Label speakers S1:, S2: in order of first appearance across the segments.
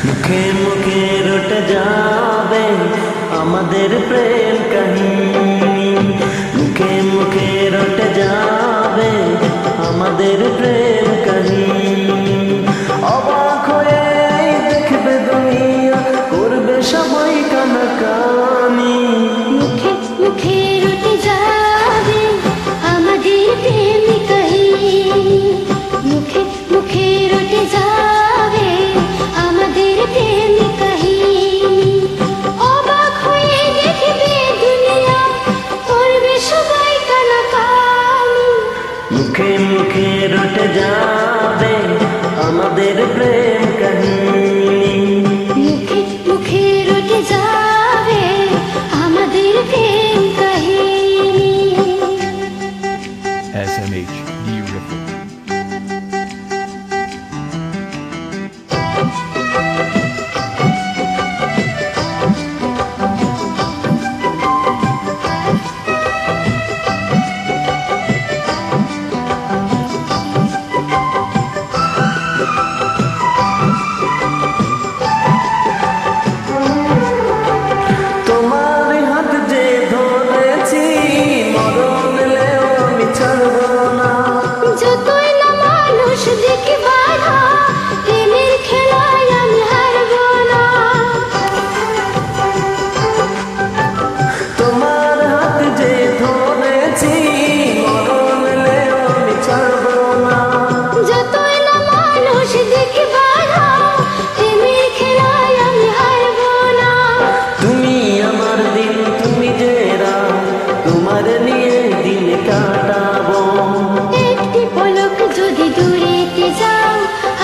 S1: মুখে মুখে রটে যাবে আমাদের প্রেম কাহিনী, মুখে মুখে রটে যাবে আমাদের প্রেম কাহিনী। অবাক হয়ে দেখবে দুনিয়া, করবে সবাই কানাকানি।
S2: মুখে মুখে রটে যাবে আমাদের প্রেম কাহিনী, মুখে মুখে রটে যাবে আমাদের প্রেম কাহিনী। অবাক হয়ে দেখবে দুনিয়া, করবে সবাই কানাকানি।
S1: মুখে মুখে রটে যাবে আমাদের প্রেম কাহিনী,
S2: মুখে মুখে রটে যাবে আমাদের প্রেম কাহিনী।
S3: SMH Beautiful.
S1: তোমার হাত যে ধরেছি, মরণ এলেও আমি ছাড়ব না।
S2: যতই না মানুষ দেখি বাধা, প্রেমের খেলায় আমি হারব না।
S1: তোমার হাত যে ধরেছি, মরণ এলেও আমি ছাড়ব না।
S2: যতই না মানুষ দেখি বাধা, প্রেমের খেলায় আমি হারব না।
S1: তুমি আমার দিন, তুমি যে রাত, তোমার নিয়ে দিন কাটাবো।
S2: একটি পলক যদি দূরেতে যাও,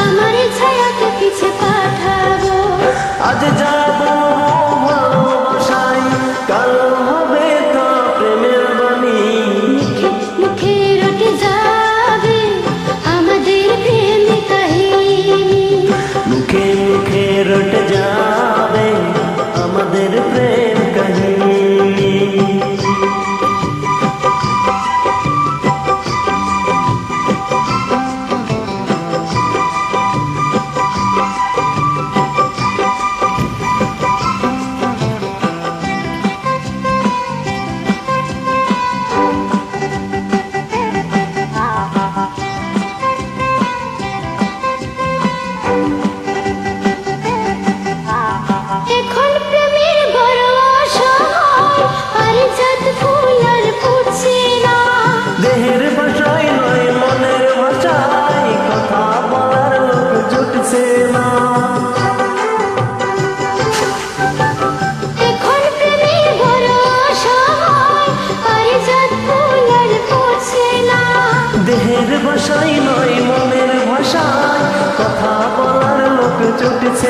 S2: আমার ছায়াকে পিছে পাঠাবো।
S1: আজ যাব ভালোবাসায়, কাল হবে তা প্রেমের বাণী।
S2: মুখে মুখে রটে যাবে আমাদের প্রেম কাহিনী,
S1: মুখে মুখে রটে যাবে আমাদের প্রেম কাহিনী।
S2: এখন প্রেমের বড় অসহায়, পারিজাত ফুল আর ফুটছে না।
S1: দেহের ভাষায় নয় মনের ভাষায়, কথা বলার লোক জুটছে না।
S2: এখন প্রেমের বড় অসহায়, পারিজাত ফুল আর ফুটছে না।
S1: দেহের ভাষায় নয় মনের ভাষায়, কথা বলার লোক জুটছে